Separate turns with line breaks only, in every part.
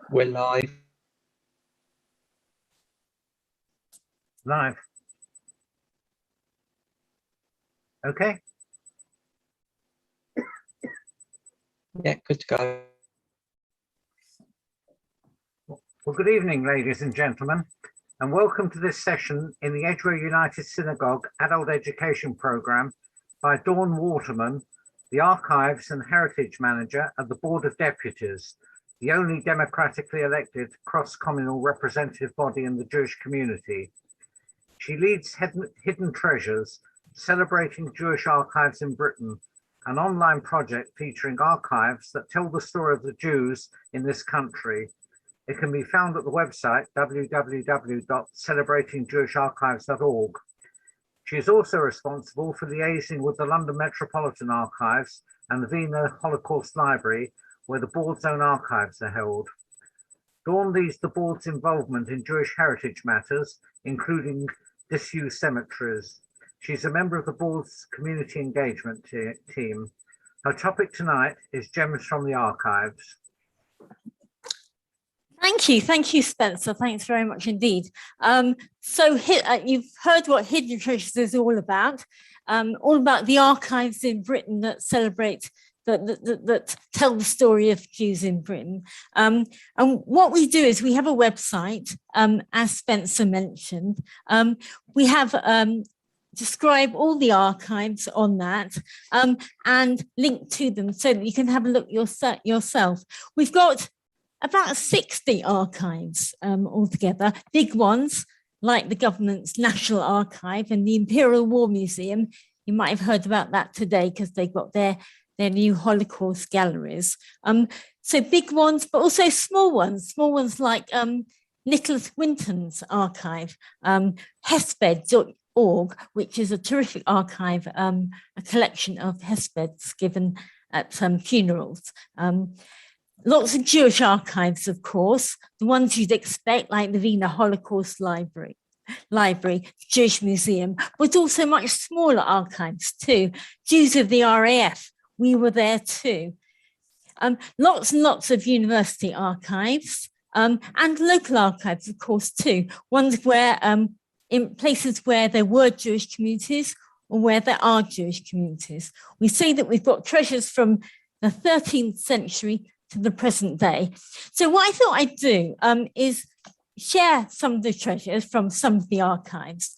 We're live.
Live. Okay.
Yeah, good to go.
Well, good evening, ladies and gentlemen, and welcome to this session in the Edgware United Synagogue Adult Education Programme by Dawn Waterman, the Archives and Heritage Manager at the Board of Deputies, the only democratically elected cross-communal representative body in the Jewish community. She leads Hidden Treasures, Celebrating Jewish Archives in Britain, an online project featuring archives that tell the story of the Jews in this country. It can be found at the website www.celebratingjewishArchives.org. She is also responsible for liaising with the London Metropolitan Archives and the Wiener Holocaust Library, where the board's own archives are held. Dawn leads the board's involvement in Jewish heritage matters, including disused cemeteries. She's a member of the board's community engagement team. Her topic tonight is Gems from the Archives.
Thank you, Spencer. Thanks very much indeed. You've heard what Hidden Treasures is all about the archives in Britain that celebrate, that tell the story of Jews in Britain. And what we do is we have a website, as Spencer mentioned. We have describe all the archives on that and link to them so that you can have a look yourself. We've got about 60 archives altogether, big ones like the government's National Archive and the Imperial War Museum. You might have heard about that today because they've got their new Holocaust galleries. So big ones, but also small ones like Nicholas Winton's archive, Hesped.org, which is a terrific archive, a collection of Hespeds given at funerals. Lots of Jewish archives, of course, the ones you'd expect, like the Wiener Holocaust Library, Jewish Museum, but also much smaller archives too. Jews of the RAF, we were there too. Lots and lots of university archives and local archives, of course, too. Ones where, in places where there were Jewish communities or where there are Jewish communities. We say that we've got treasures from the 13th century to the present day. So what I thought I'd do is share some of the treasures from some of the archives.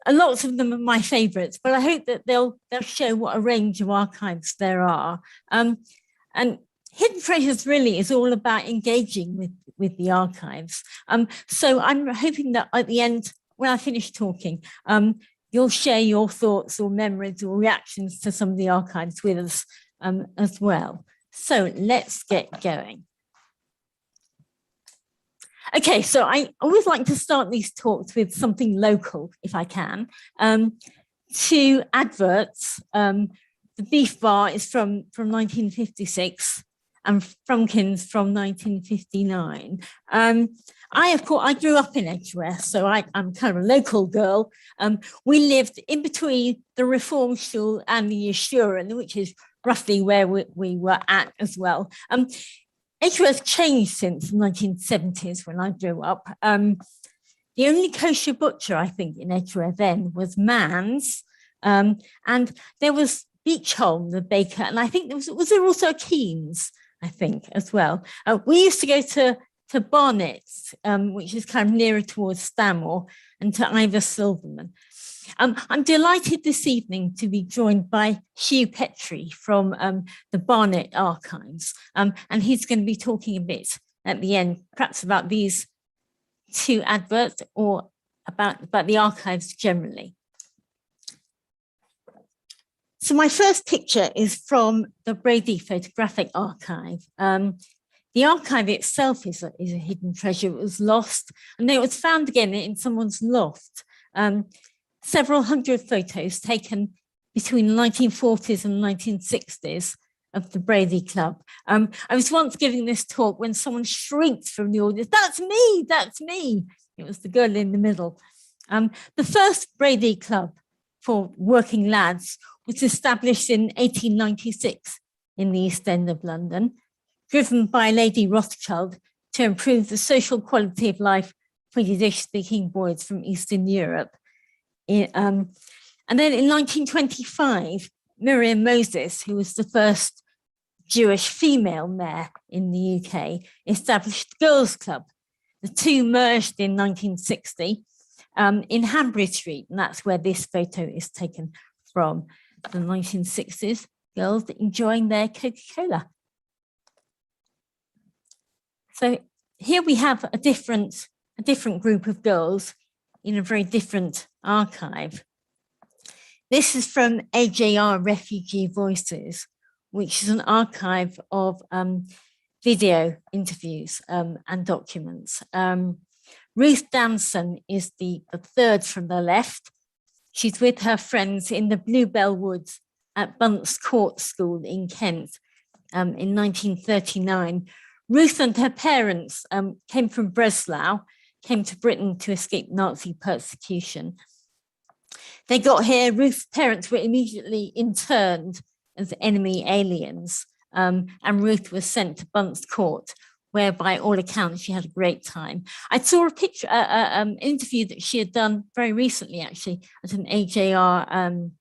Lots of them are my favourites, but I hope that they'll show what a range of archives there are. And Hidden Treasures really is all about engaging with the archives. So I'm hoping that at the end, when I finish talking, you'll share your thoughts or memories or reactions to some of the archives with us as well. So let's get going. Okay, so I always like to start these talks with something local, if I can. Two adverts. The Beef Bar is from 1956 and Frumpkins from 1959. I grew up in Edgware, so I'm kind of a local girl. We lived in between the Reform School and the Yeshua, which is roughly where we were at as well. Edgware's changed since the 1970s when I grew up. The only kosher butcher, I think, in Edgware then was Mann's, and there was Beechholm, the baker, and I think was there also a Keen's, I think, as well. We used to go to Barnett's, which is kind of nearer towards Stanmore, and to Ivor Silverman. I'm delighted this evening to be joined by Hugh Petrie from the Barnett Archives, and he's going to be talking a bit at the end, perhaps about these two adverts or about the archives generally. So my first picture is from the Brady Photographic Archive. The archive itself is a hidden treasure. It was lost, and it was found again in someone's loft. Several hundred photos taken between the 1940s and 1960s of the Brady Club. I was once giving this talk when someone shrieked from the audience, "That's me, that's me." It was the girl in the middle. The first Brady Club for working lads was established in 1896 in the East End of London, driven by Lady Rothschild, to improve the social quality of life for Yiddish-speaking boys from Eastern Europe. And then in 1925, Miriam Moses, who was the first Jewish female mayor in the UK, established the Girls' Club. The two merged in 1960 in Hanbury Street, and that's where this photo is taken from, the 1960s, girls enjoying their Coca-Cola. So here we have a different group of girls in a very different archive. This is from Ajr Refugee Voices, which is an archive of video interviews and documents. Ruth Danson is the third from the left. She's with her friends in the Bluebell Woods at Bunce Court School in Kent in 1939. Ruth and her parents came from Breslau, came to Britain to escape Nazi persecution. They got here, Ruth's parents were immediately interned as enemy aliens, and Ruth was sent to Bunce Court, where by all accounts she had a great time. I saw a picture, an interview that she had done very recently, actually, at an AJR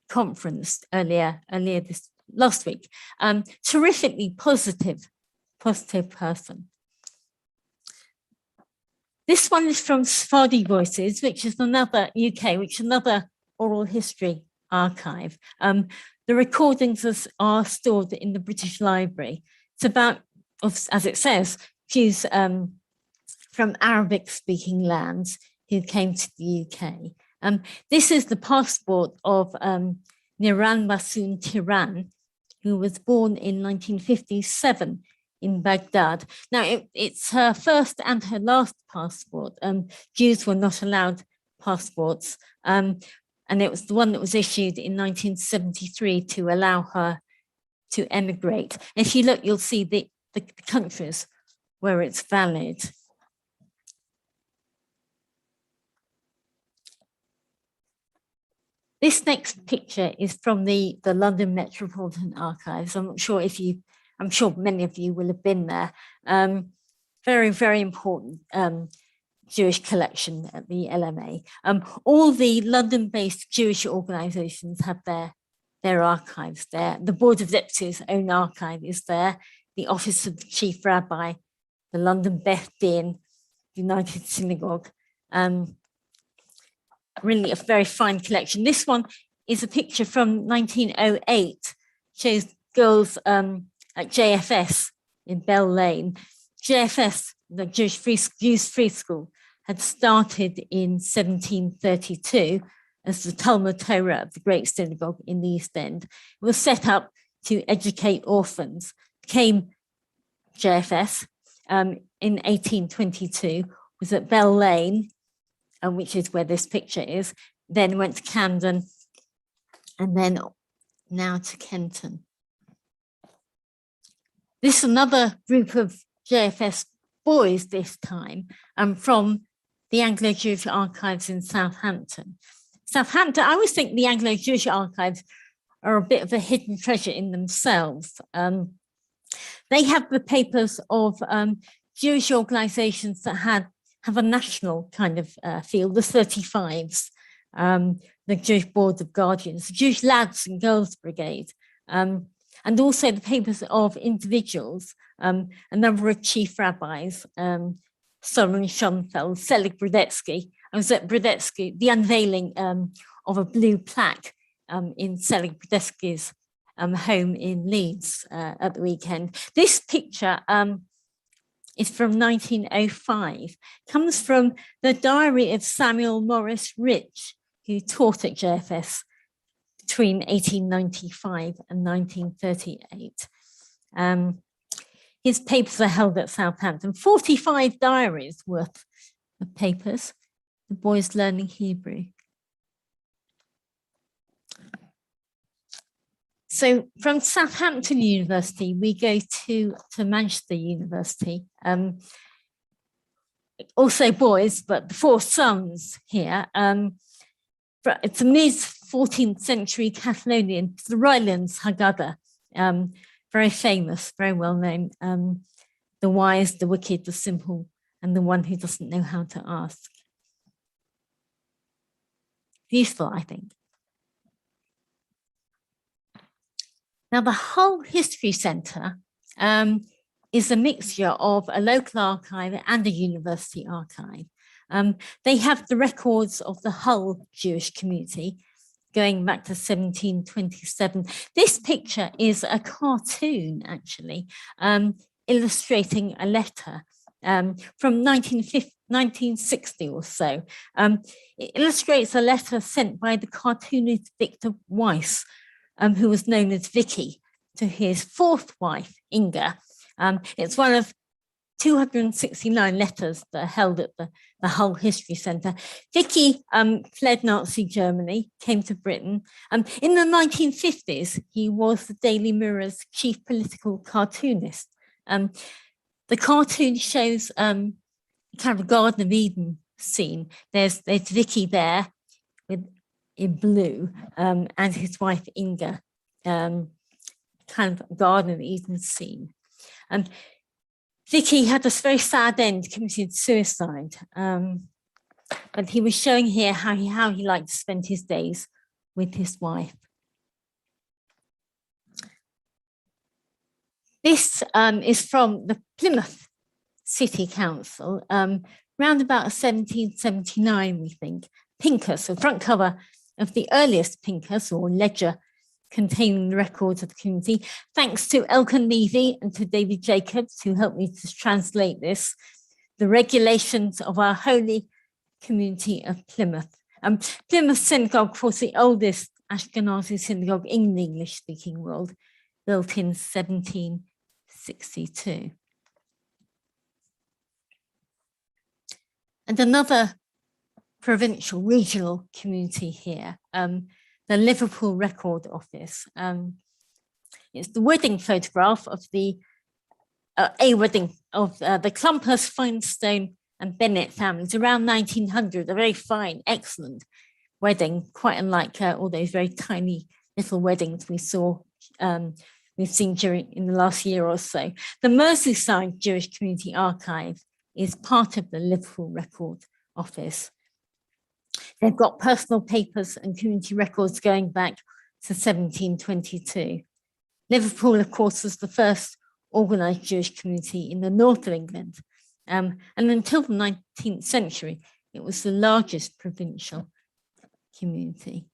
conference earlier this last week. Terrifically positive person. This one is from Sephardi Voices, which is another oral history archive. The recordings are stored in the British Library. It's about, as it says, Jews from Arabic-speaking lands who came to the UK. This is the passport of Niran Masoon Tiran, who was born in 1957 in Baghdad. Now, it's her first and her last passport. Jews were not allowed passports, and it was the one that was issued in 1973 to allow her to emigrate. If you look, you'll see the countries where it's valid. This next picture is from the London Metropolitan Archives. I'm sure many of you will have been there. Very, very important Jewish collection at the LMA. All the London-based Jewish organisations have their archives there. The Board of Deputies' own archive is there. The Office of the Chief Rabbi, the London Beth Din, United Synagogue. Really a very fine collection. This one is a picture from 1908, shows girls at JFS in Bell Lane. JFS, the Jewish Free School, had started in 1732 as the Talmud Torah of the Great Synagogue in the East End. It was set up to educate orphans, became JFS in 1822, was at Bell Lane, which is where this picture is, then went to Camden, and then now to Kenton. This is another group of JFS boys this time, from the Anglo-Jewish Archives in Southampton. I always think the Anglo-Jewish Archives are a bit of a hidden treasure in themselves. They have the papers of Jewish organisations that have a national kind of feel, the 35s, the Jewish Board of Guardians, the Jewish Lads and Girls Brigade, and also the papers of individuals, a number of chief rabbis, Solomon Schonfeld, Selig Brodetsky. I was at Brodetsky, the unveiling of a blue plaque in Selig Brodetsky's home in Leeds at the weekend. This picture is from 1905, comes from the diary of Samuel Morris Rich, who taught at JFS between 1895 and 1938. His papers are held at Southampton, 45 diaries worth of papers, the boys learning Hebrew. So from Southampton University, we go to Manchester University. Also boys, but the four sons here. It's a mid-14th century Catalonian, the Rylands Haggadah, very famous, very well known the wise, the wicked, the simple, and the one who doesn't know how to ask. Useful, I think. Now, the Hull History Centre is a mixture of a local archive and a university archive. They have the records of the Hull Jewish community going back to 1727. This picture is a cartoon, actually, illustrating a letter from 1960 or so. It illustrates a letter sent by the cartoonist Victor Weiss, who was known as Vicky, to his fourth wife, Inga. It's one of 269 letters that are held at the Hull History Centre. Vicky fled Nazi Germany, came to Britain. In the 1950s, he was the Daily Mirror's chief political cartoonist. The cartoon shows kind of a Garden of Eden scene. There's Vicky there in blue, and his wife Inga, kind of Garden of Eden scene. Vicky had this very sad end, committed suicide, but he was showing here how he liked to spend his days with his wife. This is from the Plymouth City Council, round about 1779, we think. Pincus, the front cover of the earliest Pincus or ledger containing the records of the community. Thanks to Elkin Levy and to David Jacobs, who helped me to translate this, the regulations of our holy community of Plymouth. Plymouth Synagogue was the oldest Ashkenazi synagogue in the English-speaking world, built in 1762. And another provincial, regional community here, the Liverpool Record Office. It's the wedding photograph of a wedding of the Clumpers, Finestone and Bennett families around 1900, a very fine, excellent wedding, quite unlike all those very tiny little weddings we've seen in the last year or so. The Merseyside Jewish Community Archive is part of the Liverpool Record Office. They've got personal papers and community records going back to 1722. Liverpool, of course, was the first organised Jewish community in the north of England. And until the 19th century, it was the largest provincial community.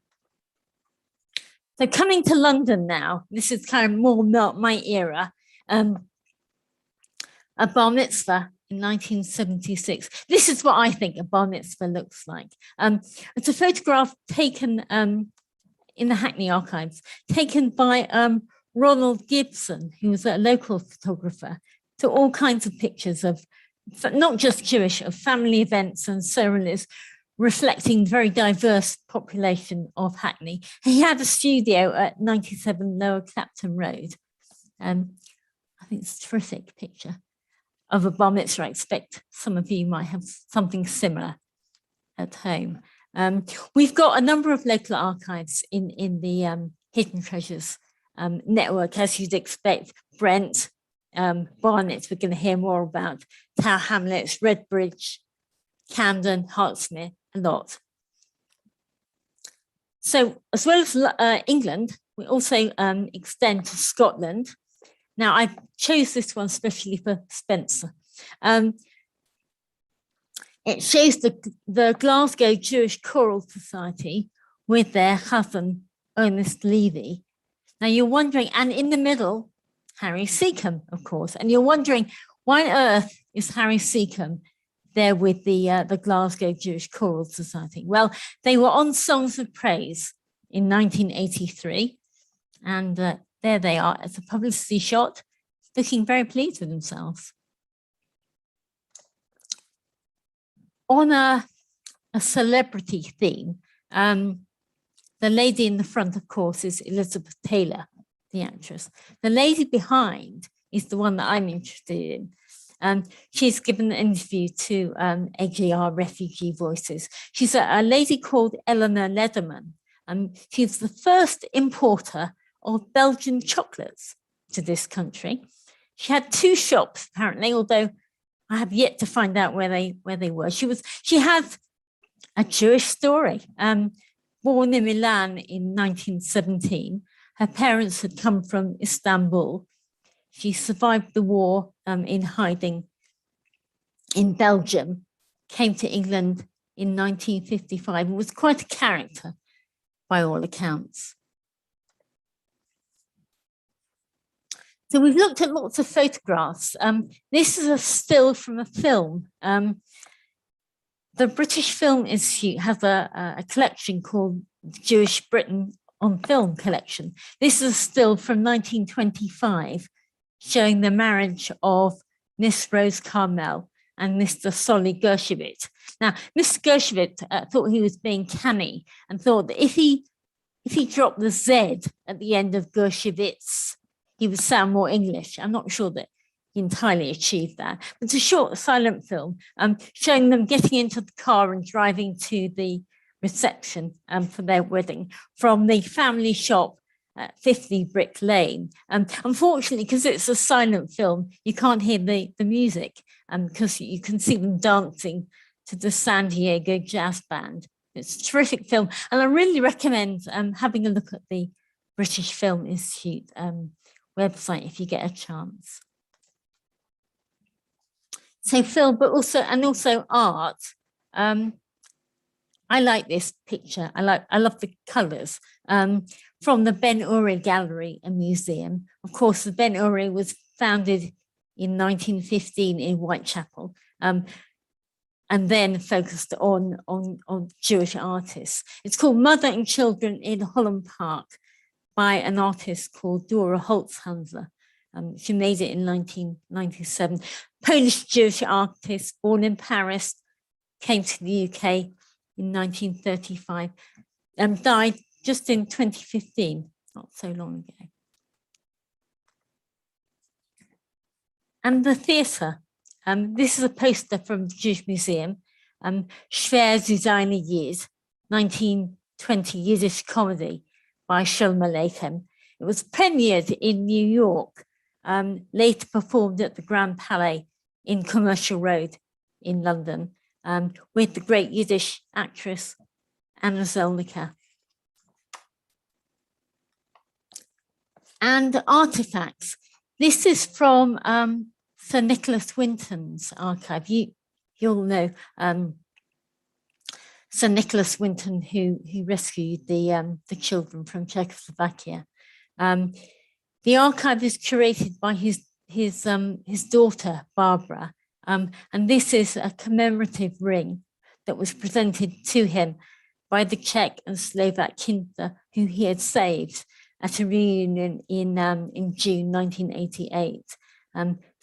So coming to London now, this is kind of more my era, a bar mitzvah in 1976. This is what I think a bar mitzvah looks like. It's a photograph taken in the Hackney archives, taken by Ronald Gibson, who was a local photographer, took all kinds of pictures of, not just Jewish, of family events and ceremonies, reflecting the very diverse population of Hackney. He had a studio at 97 Lower Clapton Road. I think it's a terrific picture of a bar mitzvah. I expect some of you might have something similar at home. We've got a number of local archives in the Hidden Treasures network, as you'd expect. Brent, Barnet, we're going to hear more about, Tower Hamlets, Redbridge, Camden, Hartsmere, a lot. So as well as England, we also extend to Scotland. Now, I chose this one especially for Spencer. It shows the Glasgow Jewish Choral Society with their cousin, Ernest Levy. Now, you're wondering, and in the middle, Harry Seacombe, of course, and you're wondering, why on earth is Harry Seacombe there with the Glasgow Jewish Choral Society? Well, they were on Songs of Praise in 1983, and there they are as a publicity shot, looking very pleased with themselves. On a celebrity theme, the lady in the front, of course, is Elizabeth Taylor, the actress. The lady behind is the one that I'm interested in. She's given an interview to Ajr Refugee Voices. She's a lady called Eleanor Lederman. She's the first importer of Belgian chocolates to this country. She had two shops, apparently, although I have yet to find out where they were. She had a Jewish story. Born in Milan in 1917, her parents had come from Istanbul. She survived the war in hiding in Belgium, came to England in 1955, and was quite a character by all accounts. So we've looked at lots of photographs. This is a still from a film. The British Film Institute has a collection called Jewish Britain on Film Collection. This is a still from 1925, showing the marriage of Miss Rose Carmel and Mr. Solly Gershowitz. Now, Mr. Gershowitz thought he was being canny and thought that if he dropped the Z at the end of Gershowitz, he would sound more English. I'm not sure that he entirely achieved that. But it's a short silent film showing them getting into the car and driving to the reception for their wedding from the family shop at 50 Brick Lane. Unfortunately, because it's a silent film, you can't hear the music because you can see them dancing to the San Diego Jazz Band. It's a terrific film. And I really recommend having a look at the British Film Institute website if you get a chance. So film, but also art. I like this picture. I love the colours from the Ben-Uri Gallery and Museum. Of course, the Ben-Uri was founded in 1915 in Whitechapel, and then focused on Jewish artists. It's called Mother and Children in Holland Park by an artist called Dora Holzhandler. She made it in 1997. Polish Jewish artist, born in Paris, came to the UK in 1935 and died just in 2015, not so long ago. And the theatre. This is a poster from the Jewish Museum, Schwer zu seine Years, 1920 Yiddish comedy by Sholem Aleichem. It was premiered in New York, later performed at the Grand Palais in Commercial Road in London, with the great Yiddish actress Anna Zelnicka. And artifacts. This is from Sir Nicholas Winton's archive. You'll know Sir Nicholas Winton, who rescued the children from Czechoslovakia. The archive is curated by his daughter Barbara, and this is a commemorative ring that was presented to him by the Czech and Slovak Kinder who he had saved at a reunion in June 1988.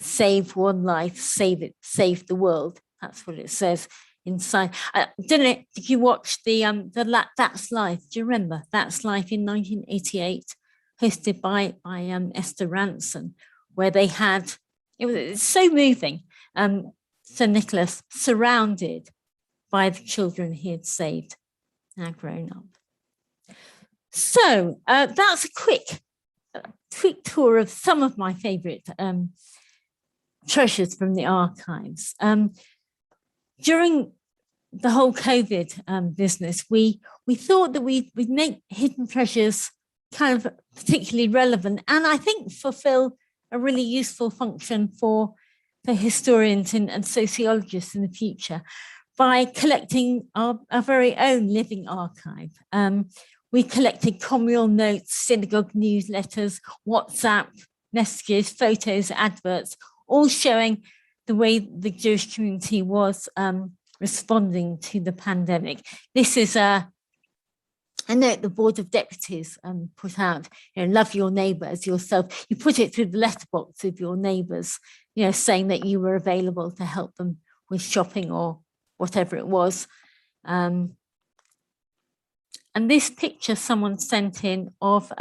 Save one life, save the world. That's what it says inside. I don't know, did you watch the That's Life? Do you remember That's Life in 1988, hosted by Esther Ranson, where they had, it's so moving. Sir Nicholas surrounded by the children he had saved, now grown up. So that's a quick tour of some of my favourite treasures from the archives. During the whole COVID business, we thought that we'd make hidden treasures kind of particularly relevant, and I think fulfill a really useful function for historians and sociologists in the future by collecting our very own living archive. We collected communal notes, synagogue newsletters, WhatsApp messages, photos, adverts, all showing the way the Jewish community was responding to the pandemic. This is a note the Board of Deputies put out, love your neighbour as yourself. You put it through the letterbox of your neighbours, saying that you were available to help them with shopping or whatever it was. And this picture someone sent in of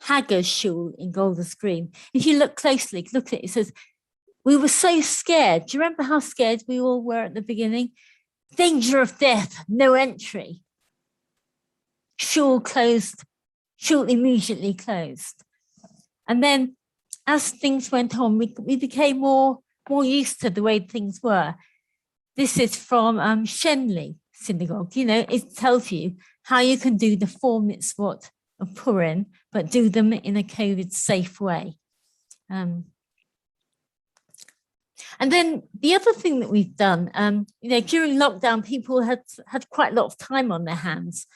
Hagar's shul in Golders Green. If you look closely, look at it, it says, we were so scared. Do you remember how scared we all were at the beginning? Danger of death, no entry. Shul closed, shul immediately closed. And then as things went on, we became more used to the way things were. This is from Shenley Synagogue. You know, it tells you how you can do the 4 mitzvot of Purim, but do them in a COVID-safe way. And then the other thing that we've done, you know, during lockdown, people had quite a lot of time on their hands,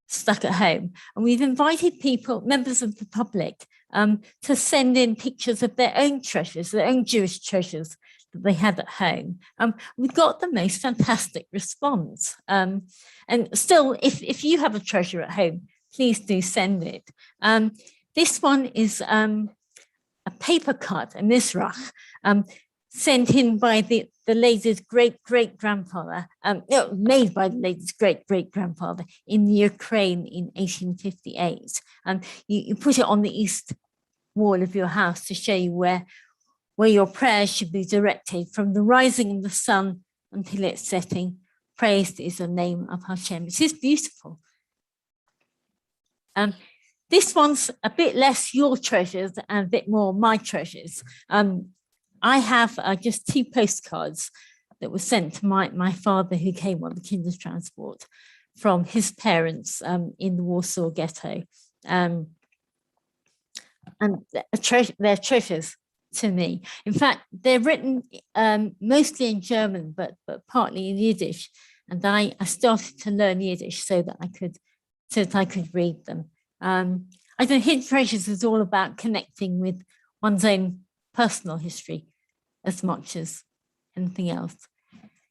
stuck at home. And we've invited people, members of the public, to send in pictures of their own treasures, their own Jewish treasures that they had at home. We got the most fantastic response. And still, if you have a treasure at home, please do send it. This one is a paper cut, a mizrach, sent in by the lady's great-great-grandfather, made by the lady's great-great-grandfather in Ukraine in 1858. You put it on the east wall of your house to show you where your prayers should be directed from the rising of the sun until its setting. Praised is the name of Hashem. It is beautiful. This one's a bit less your treasures and a bit more my treasures. I have just 2 postcards that were sent to my father, who came on the Kindertransport, from his parents in the Warsaw Ghetto. And they're treasures to me. In fact, they're written mostly in German, but partly in Yiddish. And I started to learn Yiddish so that I could read them. I think Hidden Treasures is all about connecting with one's own personal history as much as anything else.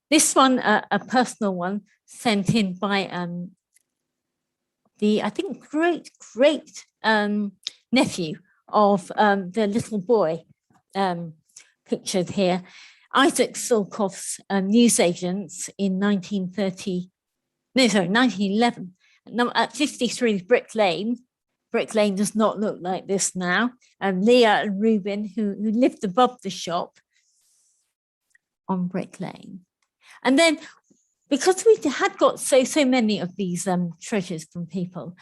This one, a personal one, sent in by I think great nephew of the little boy pictured here, Isaac Silkoff's newsagents in 1911. At 53 Brick Lane. Brick Lane does not look like this now. Leah and Reuben, who lived above the shop on Brick Lane. And then, because we had got so many of these treasures from people,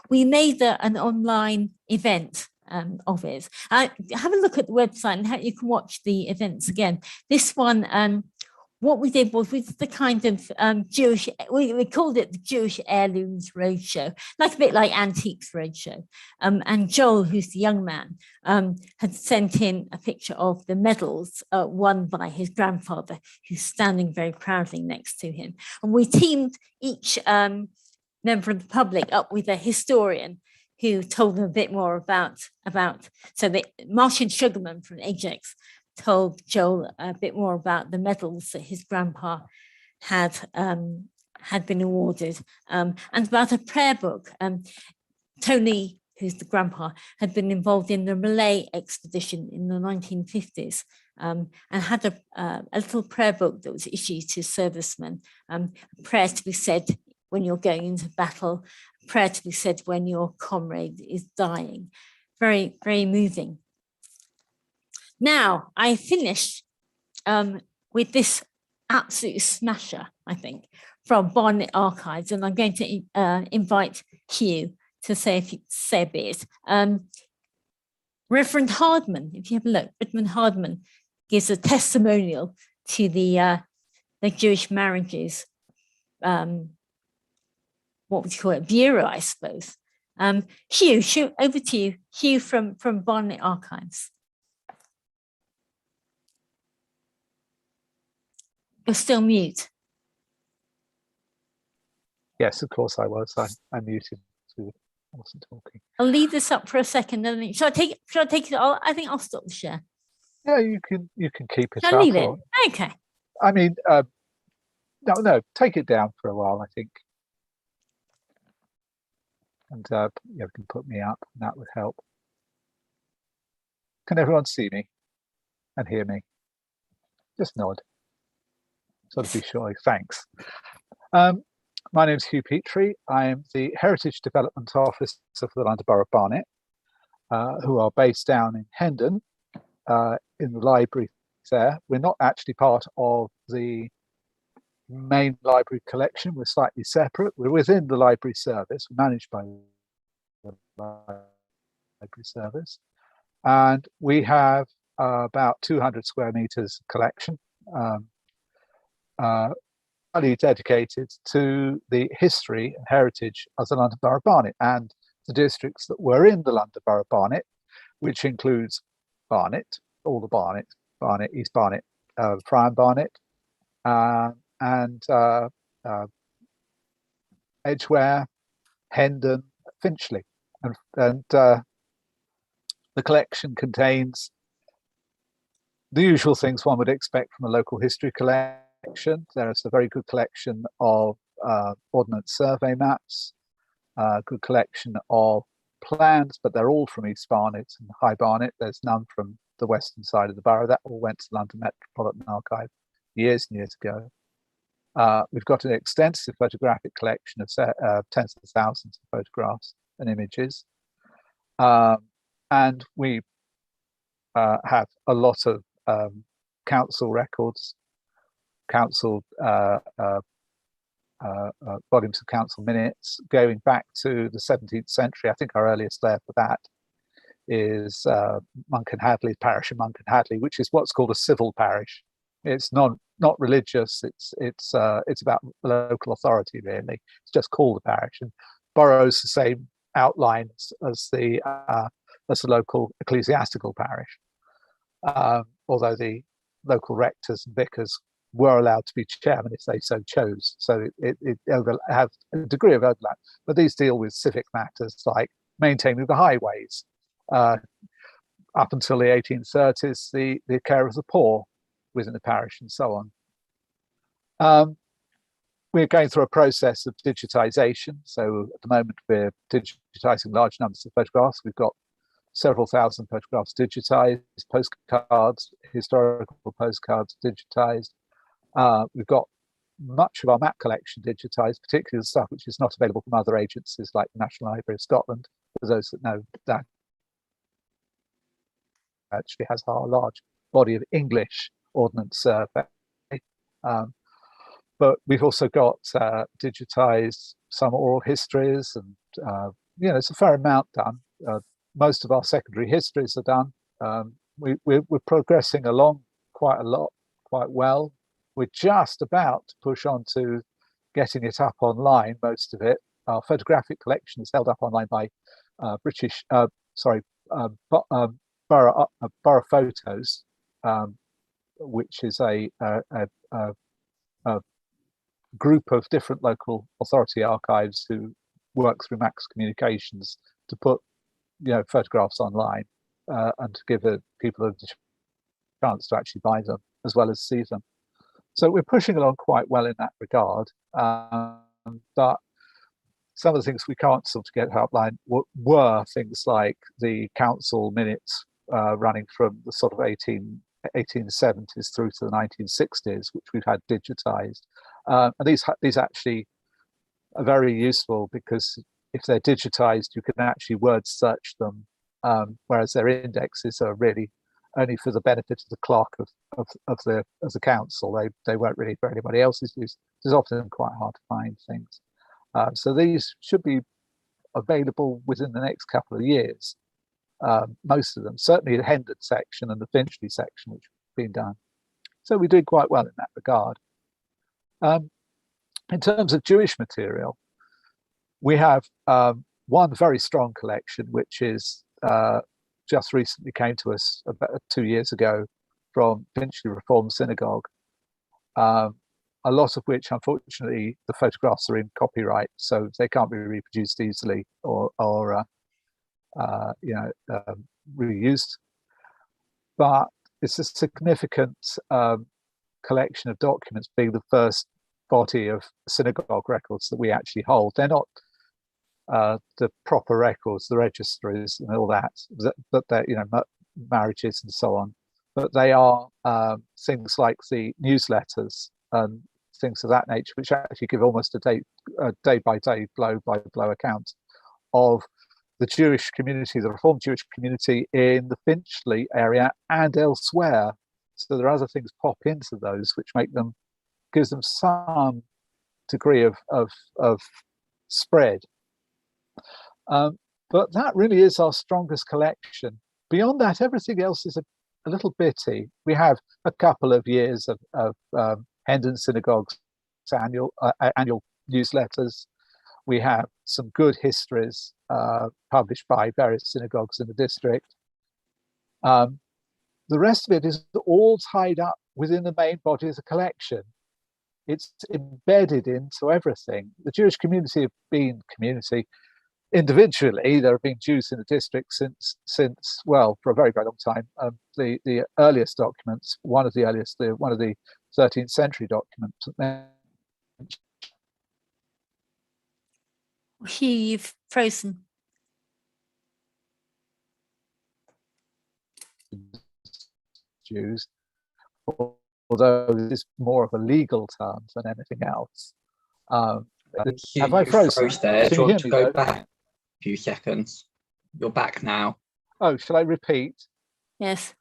we made an online event of it. Have a look at the website and how you can watch the events again. This one, what we did was the kind of Jewish, we called it the Jewish Heirlooms Roadshow, like a bit like Antiques Roadshow. And Joel, who's the young man, had sent in a picture of the medals won by his grandfather, who's standing very proudly next to him. And we teamed each member of the public up with a historian who told them a bit more about so Martin Sugarman from Ajax told Joel a bit more about the medals that his grandpa had been awarded, and about a prayer book. Tony, who's the grandpa, had been involved in the Malay expedition in the 1950s, and had a little prayer book that was issued to servicemen, a prayer to be said when you're going into battle, a prayer to be said when your comrade is dying. Very, very moving. Now, I finished with this absolute smasher, I think, from Barnet Archives, and I'm going to invite Hugh to say a bit. Reverend Hardman, if you have a look, Reverend Hardman gives a testimonial to the Jewish marriages, what would you call it, bureau, I suppose. Hugh, over to you. Hugh from Barnet Archives. You're still mute.
Yes, of course I was. I muted. I wasn't talking.
I'll leave this up for a second. And then, should I take it? I think I'll stop the share.
Yeah, you can keep it
Shall
up.
I leave it? Okay.
I mean, no, take it down for a while, I think. And you can put me up, and that would help. Can everyone see me and hear me? Just nod. Sort of be shy. Thanks. My name is Hugh Petrie. I am the Heritage Development Officer for the London Borough of Barnet, who are based down in Hendon, in the library there. We're not actually part of the main library collection. We're slightly separate. We're within the library service, managed by the library service. And we have about 200 square meters collection, highly dedicated to the history and heritage of the London Borough of Barnet and the districts that were in the London Borough of Barnet, which includes Barnet, all the Barnet, East Barnet, Prime Barnet, and Edgware, Hendon, Finchley. And the collection contains the usual things one would expect from a local history collection. There is a very good collection of ordnance survey maps, a good collection of plans, but they're all from East Barnet and High Barnet. There's none from the western side of the borough. That all went to the London Metropolitan Archive years and years ago. We've got an extensive photographic collection of tens of thousands of photographs and images. And we have a lot of council records, council volumes of council minutes going back to the 17th century. I think our earliest there for that is Monk and Hadley, parish of Monk and Hadley, which is what's called a civil parish. It's not religious. It's about local authority really. It's just called a parish and borrows the same outlines as the local ecclesiastical parish. Although the local rectors and vicars were allowed to be chairman if they so chose. So it have a degree of overlap. But these deal with civic matters like maintaining the highways. Up until the 1830s, the care of the poor within the parish and so on. We're going through a process of digitization. So at the moment, we're digitizing large numbers of photographs. We've got several thousand photographs digitized, postcards, historical postcards digitized. We've got much of our map collection digitized, particularly the stuff which is not available from other agencies like the National Library of Scotland. For those that know, that actually has a large body of English ordnance survey. But we've also got digitized some oral histories, and it's a fair amount done. Most of our secondary histories are done. We're progressing along quite well. We're just about to push on to getting it up online, most of it. Our photographic collection is held up online by Borough Photos, which is a group of different local authority archives who work through Max Communications to put photographs online and to give people a chance to actually buy them as well as see them. So we're pushing along quite well in that regard. But some of the things we can't sort of get outlined were things like the council minutes running from the sort of 1870s through to the 1960s, which we've had digitized. And these actually are very useful because if they're digitized, you can actually word search them, whereas their indexes are really only for the benefit of the clerk of the council. They weren't really for anybody else's use. It's often quite hard to find things. So these should be available within the next couple of years. Most of them, certainly the Hendon section and the Finchley section, which have been done. So we did quite well in that regard. In terms of Jewish material, we have one very strong collection, which is just recently came to us about 2 years ago from Finchley Reformed Synagogue. A lot of which, unfortunately, the photographs are in copyright, so they can't be reproduced easily or reused. But it's a significant collection of documents, being the first body of synagogue records that we actually hold. They're not the proper records, the registries and all that, but they're marriages and so on. But they are things like the newsletters and things of that nature, which actually give almost a day-by-day, blow-by-blow account of the Jewish community, the Reformed Jewish community in the Finchley area and elsewhere. So there are other things pop into those which gives them some degree of spread. But that really is our strongest collection. beyond that, everything else is a little bitty. We have a couple of years of Hendon Synagogue's annual newsletters. We have some good histories published by various synagogues in the district. The rest of it is all tied up within the main body of the collection. It's embedded into everything. The Jewish community have been community. Individually, there have been Jews in the district since well, for a very, very long time. The earliest documents, one of the 13th century documents.
You've frozen.
Jews, although this is more of a legal term than anything else. Have I frozen?
There. Do you want to go
though?
back a few seconds? You're back now.
Oh, shall I repeat?
Yes.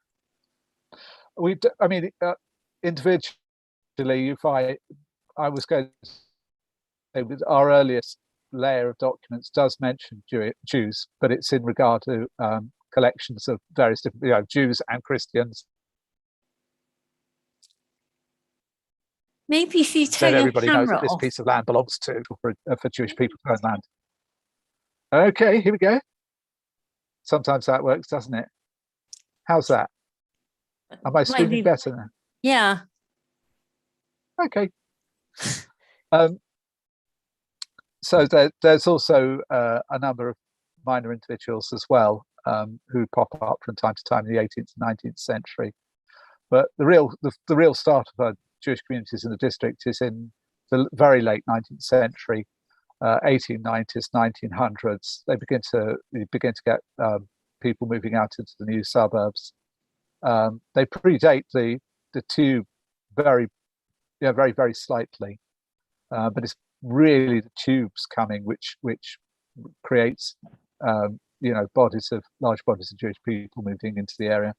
Individually, if I was going to say, with our earliest layer of documents does mention Jews, but it's in regard to collections of various different, Jews and Christians.
Maybe if you turn
Then
your
everybody knows
camera
that this
off.
piece of land belongs to for Jewish people to own land. Okay, here we go. Sometimes that works, doesn't it? How's that? Am I streaming better now?
Yeah.
Okay. So there's also a number of minor individuals as well who pop up from time to time in the 18th and 19th century. But the real start of Jewish communities in the district is in the very late 19th century, 1890s, 1900s. They begin to get people moving out into the new suburbs. They predate the tube very, very slightly, but it's really the tubes coming which creates large bodies of Jewish people moving into the area,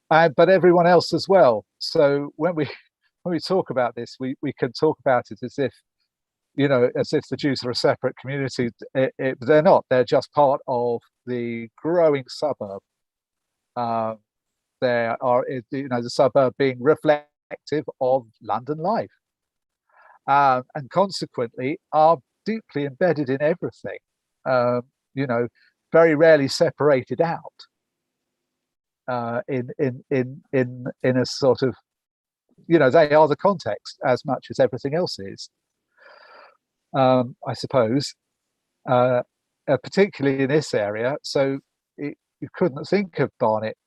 but everyone else as well. So when we talk about this, we can talk about it as if the Jews are a separate community. They're not. They're just part of the growing suburb. There are, the suburb being reflective of London life, and consequently are deeply embedded in everything. Very rarely separated out in a sort of, they are the context as much as everything else is. I suppose, particularly in this area. So you couldn't think of Barnet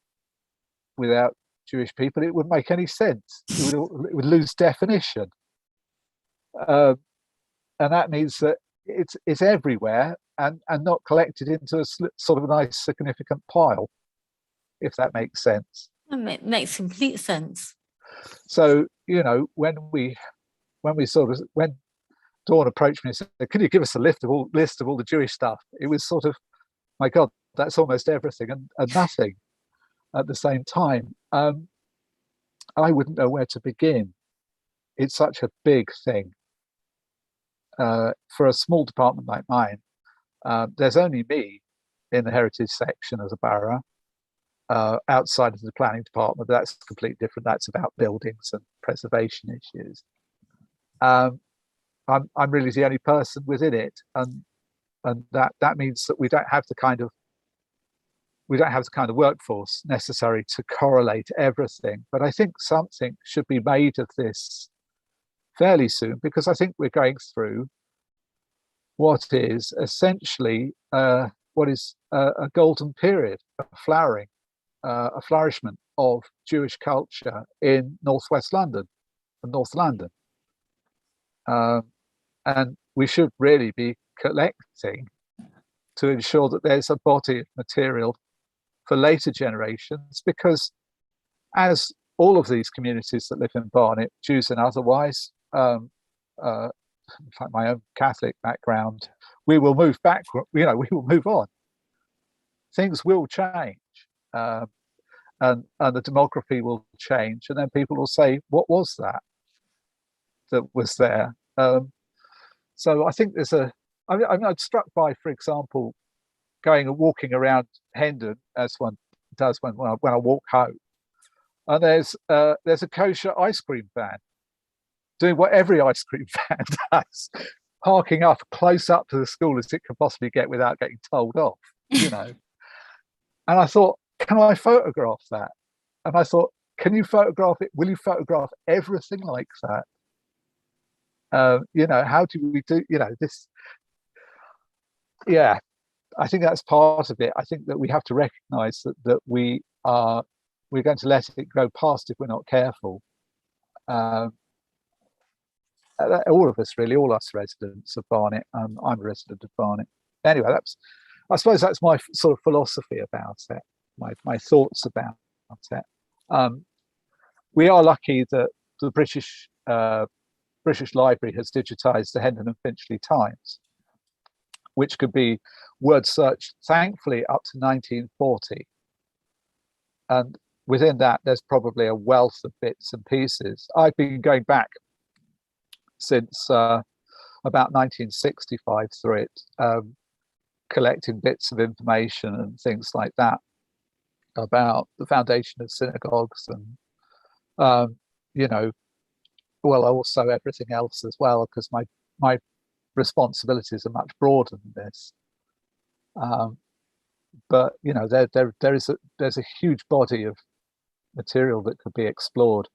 without Jewish people. It wouldn't make any sense. It would lose definition. And that means that it's everywhere and not collected into a sort of a nice significant pile, if that makes sense.
It makes complete sense.
So when Dawn approached me and said, "Can you give us a list of all the Jewish stuff?" It was sort of, my God, that's almost everything and nothing at the same time. I wouldn't know where to begin. It's such a big thing. For a small department like mine, there's only me in the heritage section as a borough. Outside of the planning department, that's completely different. That's about buildings and preservation issues. I'm really the only person within it, and that means that we don't have the kind of workforce necessary to correlate everything. But I think something should be made of this fairly soon, because I think we're going through what is essentially a golden period, a flourishment of Jewish culture in northwest London and North London. And we should really be collecting to ensure that there's a body of material for later generations, because as all of these communities that live in Barnet, Jews and otherwise, in fact, my own Catholic background, we will move back, we will move on. Things will change, and the demography will change, and then people will say, what was that was there? So I think I'm struck by, for example, going and walking around Hendon, as one does when I walk home. And there's a kosher ice cream van doing what every ice cream van does, parking up close up to the school as it can possibly get without getting told off, you know. And I thought, can I photograph that? And I thought, can you photograph it? Will you photograph everything like that? You know, how do we do, you know, this? Yeah, I think that's part of it. I think that we have to recognize that we're going to let it go past if we're not careful. All of us, really, all us residents of Barnet. I'm a resident of Barnet. Anyway, I suppose that's my sort of philosophy about it, my thoughts about it. We are lucky that the British Library has digitized the Hendon and Finchley Times, which could be word searched, thankfully, up to 1940. And within that, there's probably a wealth of bits and pieces. I've been going back since about 1965 through it, collecting bits of information and things like that about the foundation of synagogues and, you know, well, also everything else as well, because my responsibilities are much broader than this. But you know, there's a huge body of material that could be explored,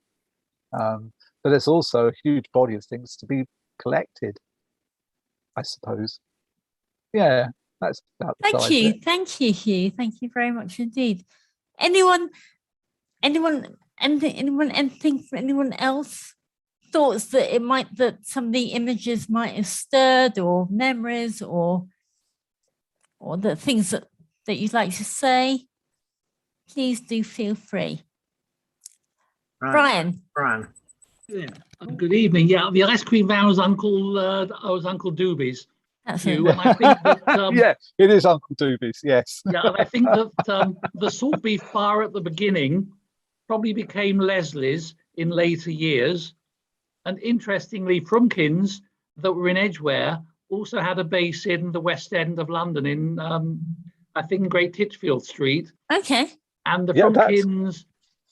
but there's also a huge body of things to be collected, I suppose. Yeah, that's about the size of it.
Thank you, Hugh. Thank you very much indeed. Anything from anyone else? Thoughts that some of the images might have stirred, or memories, or the things that you'd like to say? Please do feel free.
Right.
Brian.
Yeah. Good evening. Yeah, the ice cream van was Uncle Doobie's.
That's
And
it.
I think that
Yeah, it is Uncle Doobie's. Yes.
yeah, and I think that the salt beef bar at the beginning probably became Leslie's in later years. And interestingly, Frumpkins that were in Edgware also had a base in the West End of London in, I think, Great Titchfield Street.
Okay.
And the Frumpkins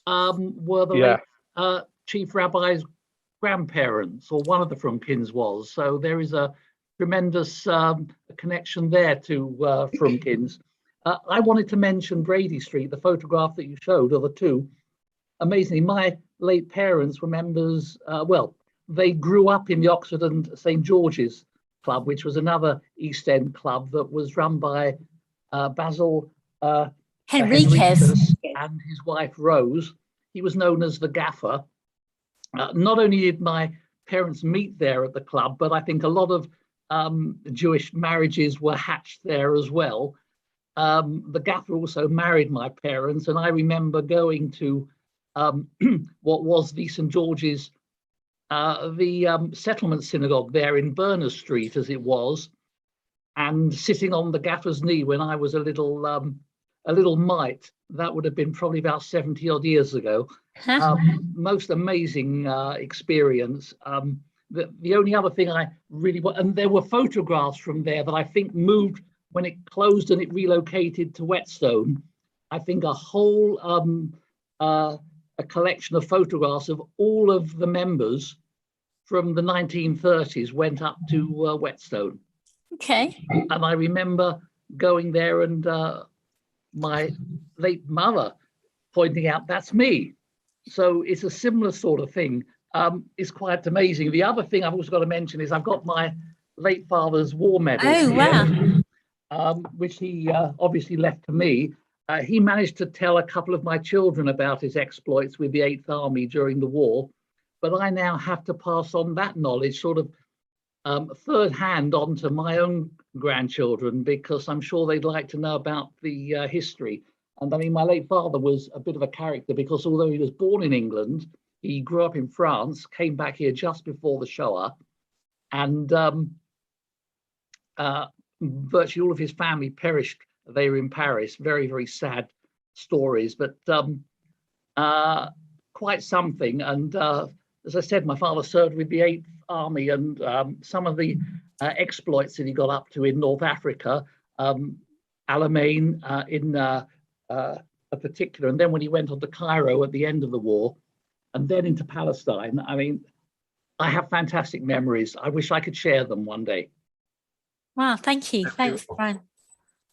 were the late Chief Rabbi's grandparents, or one of the Frumpkins was. So there is a tremendous connection there to Frumpkins. I wanted to mention Brady Street, the photograph that you showed, or the two. Amazingly, my late parents were members, they grew up in the Oxford and St. George's Club, which was another East End club that was run by Basil
Henriquez
and his wife Rose. He was known as the Gaffer. Not only did my parents meet there at the club, but I think a lot of Jewish marriages were hatched there as well. The Gaffer also married my parents, and I remember going to what was the St. George's, the settlement synagogue there in Berners Street, as it was, and sitting on the Gaffer's knee when I was a little mite. That would have been probably about 70 odd years ago. Most amazing experience. The only other thing I really want, and there were photographs from there that I think moved when it closed and it relocated to Whetstone. I think a whole a collection of photographs of all of the members from the 1930s went up to Whetstone.
Okay.
And I remember going there and my late mother pointing out, that's me. So it's a similar sort of thing. It's quite amazing. The other thing I've also got to mention is I've got my late father's war medal.
Oh, wow.
Which he obviously left to me. He managed to tell a couple of my children about his exploits with the 8th Army during the war, but I now have to pass on that knowledge sort of third hand onto my own grandchildren, because I'm sure they'd like to know about the history. And I mean, my late father was a bit of a character, because although he was born in England, he grew up in France, came back here just before the Shoah, and virtually all of his family perished. They were in Paris. Very, very sad stories, but quite something. And as I said, my father served with the 8th Army, and some of the exploits that he got up to in North Africa, Alamein in particular. And then when he went on to Cairo at the end of the war, and then into Palestine, I mean, I have fantastic memories. I wish I could share them one day.
Wow, thank you.
That's
Thanks,
beautiful.
Brian.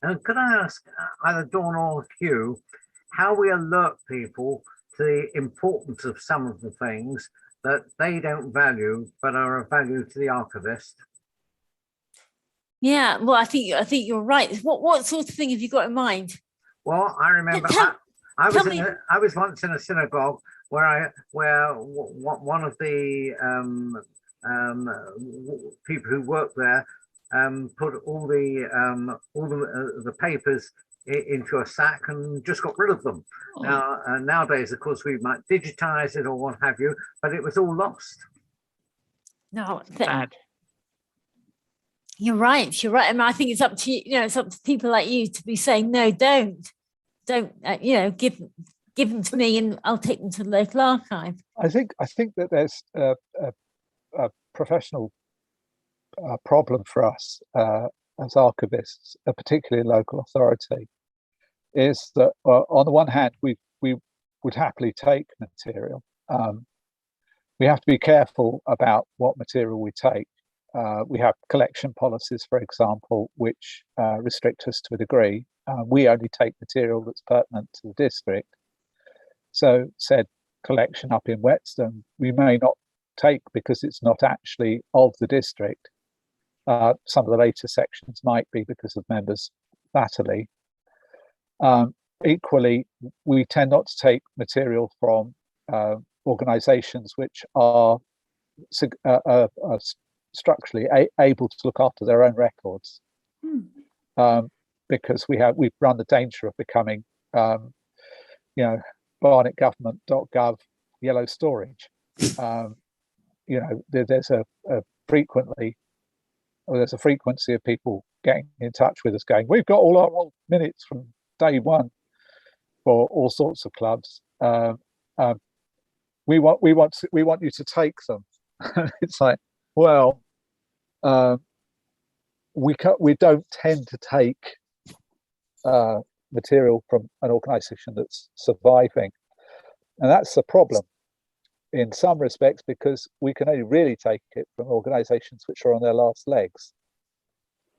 And could I ask either Dawn or Hugh how we alert people to the importance of some of the things that they don't value but are of value to the archivist?
Yeah, well, I think you're right. What sort of thing have you got in mind?
Well, I remember
Tell- tell me.
I was once in a synagogue where one of the people who worked there put all the papers into a sack and just got rid of them.
Oh.
Now nowadays, of course, we might digitize it or what have you, but it was all lost.
No,
Bad.
you're right. You're right. I mean, I think it's up to it's up to people like you to be saying no, don't, give them to me, and I'll take them to the local archive.
I think that there's a professional problem for us as archivists, particularly local authority, is that on the one hand we would happily take material. We have to be careful about what material we take. We have collection policies, for example, which restrict us to a degree. We only take material that's pertinent to the district. So said collection up in Whetstone, we may not take because it's not actually of the district. Some of the later sections might be because of members latterly. Equally, we tend not to take material from organisations which are structurally able to look after their own records, because we've run the danger of becoming, barnettgovernment.gov yellow storage. There's a frequency of people getting in touch with us, going, "We've got all our old minutes from day one for all sorts of clubs. We want you to take them." It's like, well, we don't tend to take material from an organisation that's surviving, and that's the problem in some respects, because we can only really take it from organisations which are on their last legs,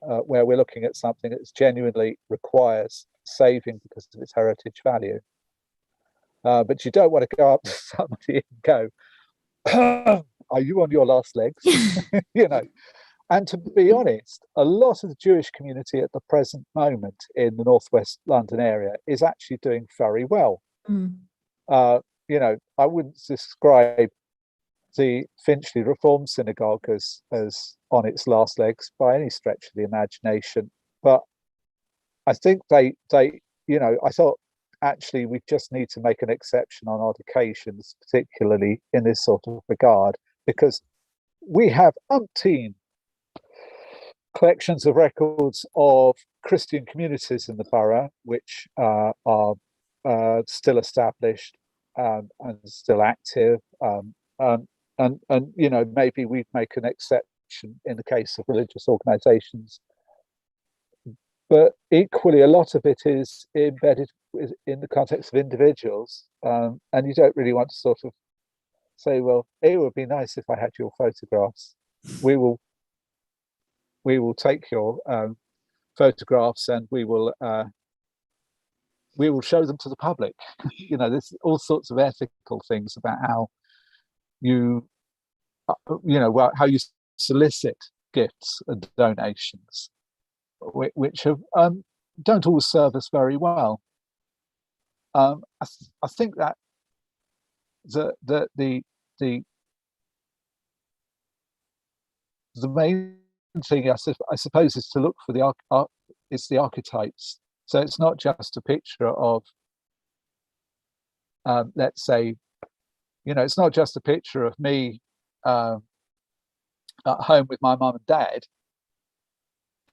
where we're looking at something that genuinely requires saving because of its heritage value. But you don't want to go up to somebody and go, "Are you on your last legs?" And to be honest, a lot of the Jewish community at the present moment in the northwest London area is actually doing very well. I wouldn't describe the Finchley Reform Synagogue as on its last legs by any stretch of the imagination, but I think I thought actually we just need to make an exception on odd occasions, particularly in this sort of regard, because we have umpteen collections of records of Christian communities in the borough, which are still established and still active, and maybe we'd make an exception in the case of religious organisations. But equally, a lot of it is embedded in the context of individuals, and you don't really want to sort of say, "Well, it would be nice if I had your photographs. We will take your photographs and we will show them to the public." There's all sorts of ethical things about how you solicit gifts and donations, which don't always serve us very well. I think that the main thing, I suppose, is to look for the archetypes. So it's not just a picture of, let's say, it's not just a picture of me at home with my mum and dad,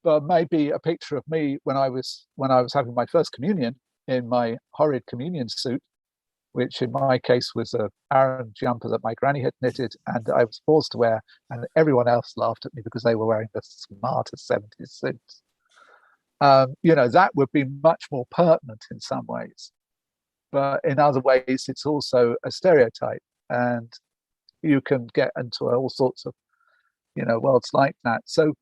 but maybe a picture of me when I was having my first communion in my horrid communion suit, which in my case was a Aran jumper that my granny had knitted and I was forced to wear, and everyone else laughed at me because they were wearing the smartest 70s suits. That would be much more pertinent in some ways. but in other ways, it's also a stereotype, and you can get into all sorts of, worlds like that. So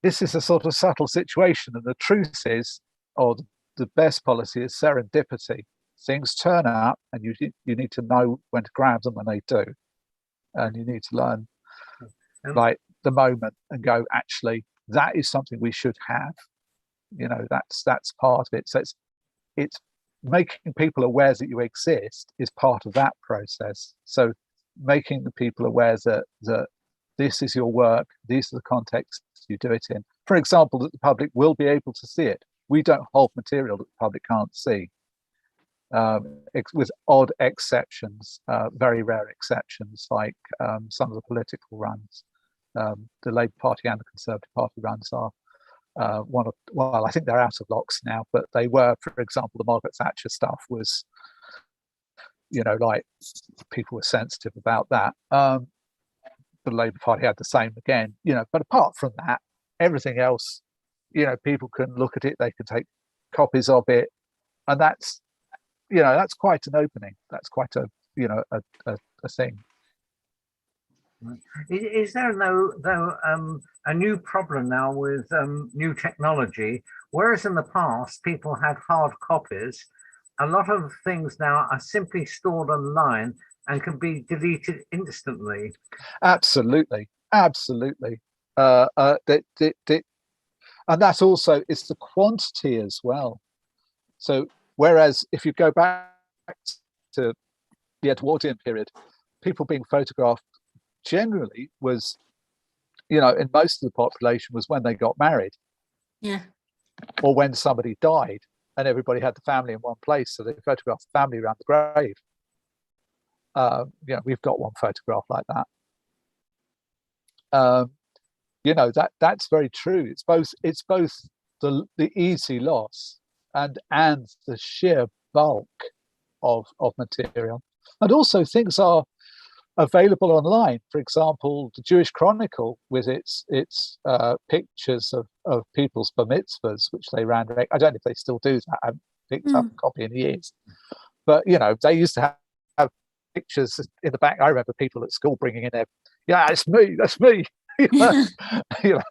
this is a sort of subtle situation, and the truth is, or the best policy is serendipity. Things turn up, and you need to know when to grab them when they do, and you need to learn like the moment and go, actually, that is something we should have. That's part of it. So it's making people aware that you exist is part of that process. So making the people aware that this is your work, these are the contexts you do it in. For example, that the public will be able to see it. We don't hold material that the public can't see, with odd exceptions, very rare exceptions, like some of the political runs. The Labour Party and the Conservative Party runs are I think they're out of locks now, but they were, for example, the Margaret Thatcher stuff was, like people were sensitive about that. The Labour Party had the same again, but apart from that, everything else, people can look at it, they can take copies of it, and that's quite an opening. That's quite a thing.
Is there a new problem now with new technology? Whereas in the past people had hard copies, a lot of things now are simply stored online and can be deleted instantly.
Absolutely. And that's also, it's the quantity as well. So whereas if you go back to the Edwardian period, people being photographed generally was, in most of the population, was when they got married, or when somebody died and everybody had the family in one place, so they photographed the family around the grave. We've got one photograph like that. That's very true. It's both the easy loss and the sheer bulk of material, and also things are available online. For example, the Jewish Chronicle, with its pictures of people's bar mitzvahs, which they ran. I don't know if they still do that. I haven't picked up a copy in years, but they used to have pictures in the back. I remember people at school bringing in their, that's me.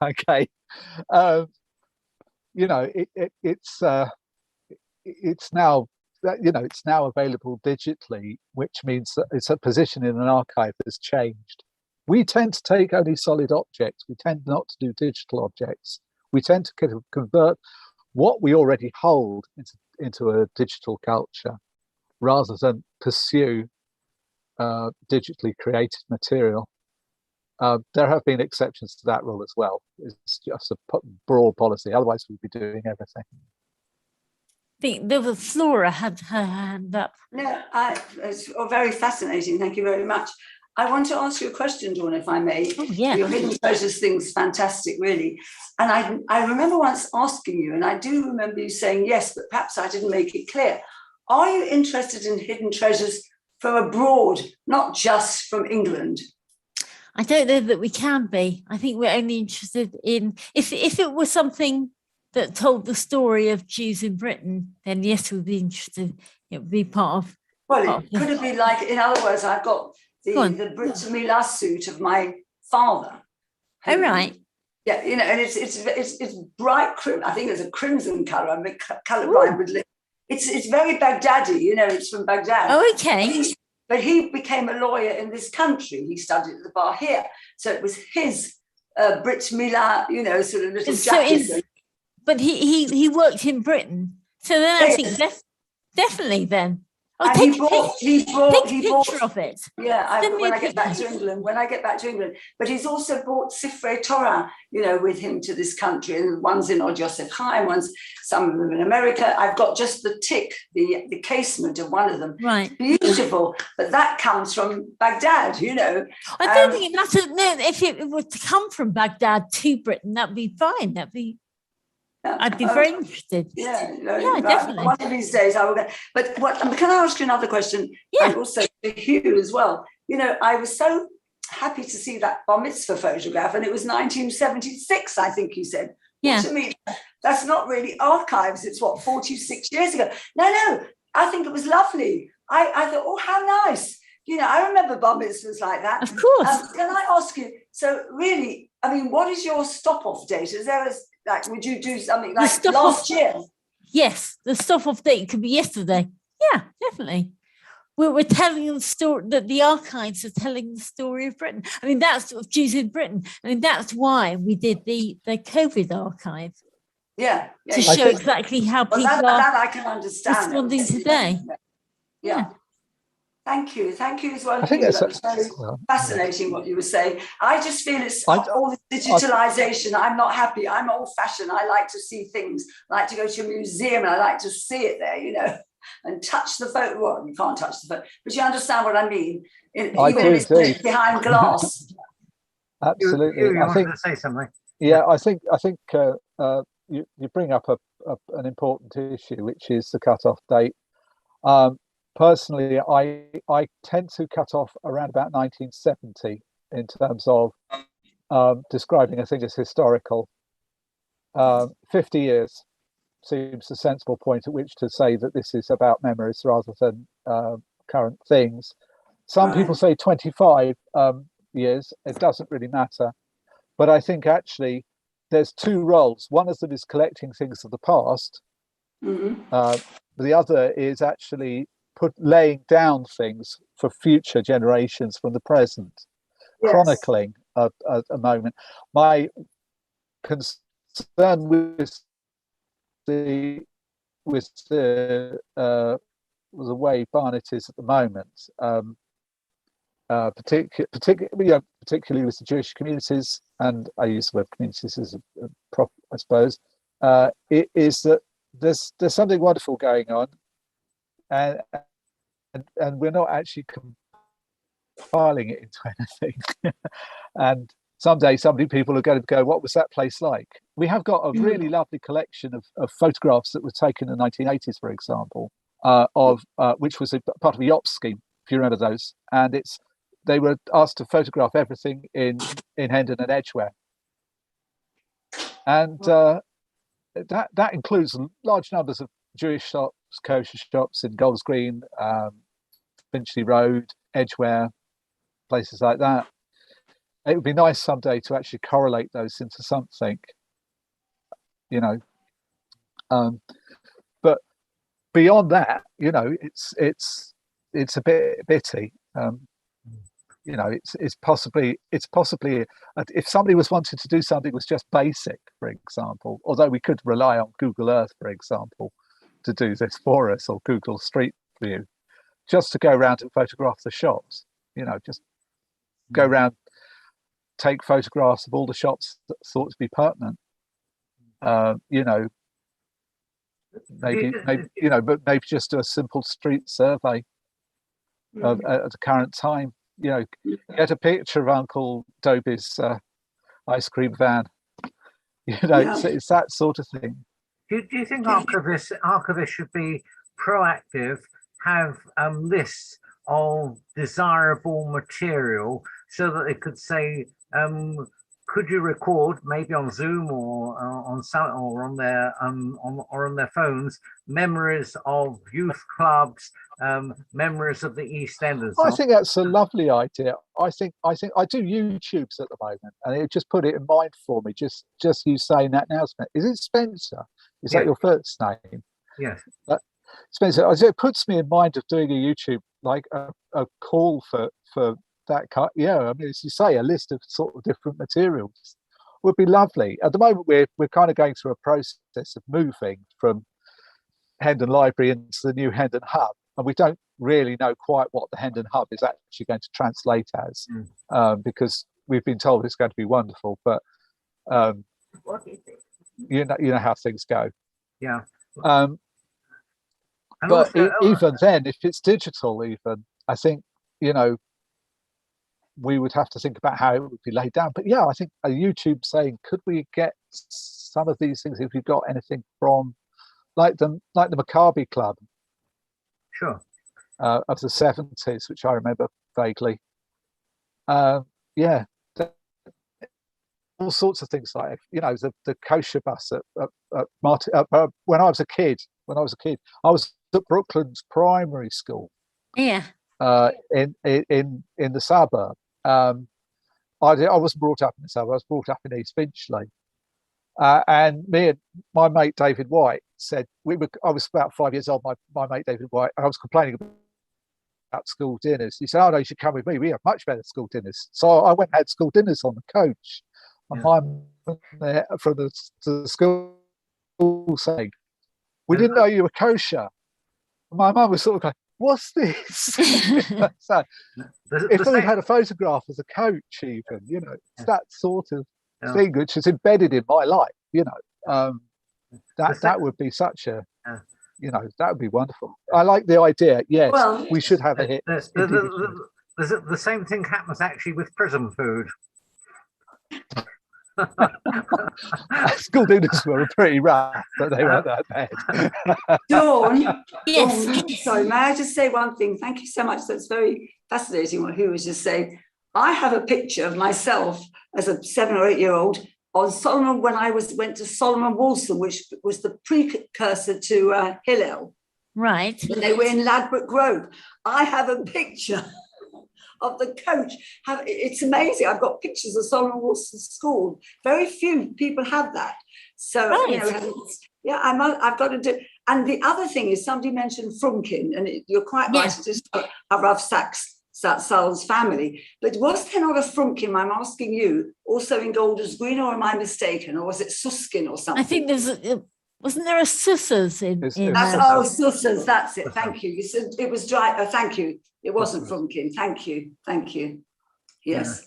Okay. It's now. It's now available digitally, which means that its position in an archive has changed. We tend to take only solid objects. We tend not to do digital objects. We tend to convert what we already hold into a digital culture, rather than pursue digitally created material. There have been exceptions to that rule as well. It's just a broad policy. Otherwise, we'd be doing everything.
I think there was Flora had her hand up.
No, it's very fascinating. Thank you very much. I want to ask you a question, Dawn, if I may.
Oh, yeah.
Your hidden treasures thing's fantastic, really. And I remember once asking you, and I do remember you saying yes, but perhaps I didn't make it clear. Are you interested in hidden treasures from abroad, not just from England?
I don't know that we can be. I think we're only interested in, if it was something that told the story of Jews in Britain, then yes, we'd be interested. It would be part of.
Well, could it be like, in other words, I've got the Brit Milah suit of my father.
Oh, right.
Yeah, and it's bright crimson. I think it's a crimson colour. I'm colourblind with lip. It's very Baghdadi. It's from Baghdad.
Oh, okay.
But he became a lawyer in this country. He studied at the bar here, so it was his Brit Milah, sort of little jacket.
But he worked in Britain, so then I think definitely then. Oh, take a picture of it.
Yeah, when I get back to England. But he's also brought Sifrei Torah, with him to this country. And one's in Od Yosef Chaim, some of them in America. I've got just the the casement of one of them.
Right.
Beautiful. But that comes from Baghdad,
I don't think it matters. No, if it were to come from Baghdad to Britain, that'd be fine. I'd be very interested.
Yeah,
definitely.
One of these days I will go. But can I ask you another question?
Yeah.
And also to Hugh as well. I was so happy to see that bar mitzvah photograph, and it was 1976, I think you said.
Yeah.
Well, to me, that's not really archives. It's 46 years ago. No. I think it was lovely. I thought, oh, how nice. You know, I remember bar mitzvahs like that.
Of course.
Can I ask you, so really, I mean, what is your stop-off date? Is there like, would you do something like last year?
Yes, the stop-off date could be yesterday. Yeah, definitely. We're telling the story, that the archives are telling the story of Britain. I mean, that's of Jews in Britain. I mean, that's why we did the COVID archive.
Yeah.
To show exactly how people
that I can understand.
Responding today.
Yeah. Thank you as well.
I think
that was very fascinating what you were saying. I just feel it's all this digitalization. I'm not happy. I'm old-fashioned. I like to see things. I like to go to a museum and I like to see it there, you know, and touch the photo. Well, you can't touch the photo, but you understand what I mean. Even if it's behind glass.
Absolutely.
You wanted to say something.
Yeah, I think you bring up an important issue, which is the cut-off date. Personally, I tend to cut off around about 1970 in terms of describing a thing as historical. 50 years seems a sensible point at which to say that this is about memories rather than current things. Some people say 25 years. It doesn't really matter. But I think actually there's two roles. One of them is collecting things of the past. The other is actually laying down things for future generations from the present, chronicling a moment. My concern with the way Barnet is at the moment, particularly with the Jewish communities, and I use the word communities as a prop, I suppose, it is that there's something wonderful going on, and we're not actually compiling it into anything. And someday people are going to go, what was that place like? We have got a really lovely collection of photographs that were taken in the 1980s, for example, which was a part of a YOP scheme, if you remember those. And they were asked to photograph everything in Hendon and Edgware. And that includes large numbers of Jewish shops, kosher shops in Golders Green, Finchley Road, Edgware, places like that. It would be nice someday to actually correlate those into something, you know. But beyond that, you know, it's a bit bitty. You know, it's possibly if somebody was wanting to do something was just basic, for example, although we could rely on Google Earth, for example, to do this for us, or Google Street View, just to go around and photograph the shops, you know, just go around, take photographs of all the shops that thought to be pertinent. You know, maybe you know, but maybe just do a simple street survey at the current time. You know, get a picture of Uncle Dobie's ice cream van. You know, it's that sort of thing.
Do you think archivists should be proactive, have lists of desirable material so that they could say, could you record maybe on Zoom or on their phones memories of youth clubs, memories of the East Enders?
I think that's a lovely idea. I think I do YouTubes at the moment, and it just put it in mind for me. Just you saying that now, is it Spencer? Is that your first name?
Yes.
Spencer, it puts me in mind of doing a YouTube, like a call for that kind. Yeah, I mean, as you say, a list of sort of different materials would be lovely. At the moment, we're kind of going through a process of moving from Hendon Library into the new Hendon Hub, and we don't really know quite what the Hendon Hub is actually going to translate as, because we've been told it's going to be wonderful, but you know how things go.
Yeah.
But even then, if it's digital, even I think, you know, we would have to think about how it would be laid down. But yeah, I think a YouTube saying, could we get some of these things if we've got anything from like the Maccabi Club,
sure,
of the 70s, which I remember vaguely. Yeah, all sorts of things, like, you know, the kosher bus at when I was a kid. I was at Brooklands Primary School
Yeah.
in the suburb. I wasn't brought up in the suburb. I was brought up in East Finchley. And me and my mate David White said, I was about 5 years old, my mate David White, and I was complaining about school dinners. He said, "Oh no, you should come with me. We have much better school dinners." So I went and had school dinners on the coach. And my mum there from the school saying, "We didn't know you were kosher." And my mum was sort of going, "What's this?" So if we'd had a photograph as a coach, even, it's that sort of thing which is embedded in my life, that would be such a, that would be wonderful. I like the idea. Yes, well, we should have a hit.
The same thing happens actually with prison food.
School dinners were pretty rough, but they weren't that bad.
Dawn,
yes.
Dawn, sorry, may I just say one thing? Thank you so much. That's very fascinating what Hugh was just saying. I have a picture of myself as a 7 or 8 year old on Solomon when I went to Solomon Wolston, which was the precursor to Hillel.
Right.
When they were in Ladbroke Grove. I have a picture of the coach. It's amazing. I've got pictures of Solomon Wolston School. Very few people have that. So,
right.
I've got to do. And the other thing is, somebody mentioned Frumkin, and you're quite right. It is Rav Sal's family. But was there not a Frumkin, I'm asking you, also in Golders Green, or am I mistaken? Or was it Suskin or something?
I think wasn't there a Sussers in
Sussers, that's it. Thank you. You said it was dry. Thank you. It wasn't Frumkin. Thank you. Yes.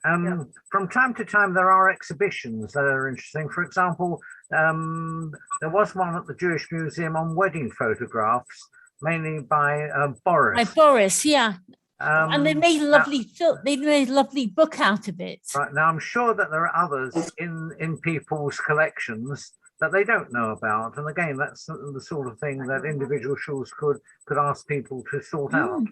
From time to time, there are exhibitions that are interesting. For example, there was one at the Jewish Museum on wedding photographs, mainly by Boris.
By Boris, yeah. And they made a lovely book out of it.
Right, now I'm sure that there are others in people's collections that they don't know about, and again, that's the sort of thing that individual schools could ask people to sort out.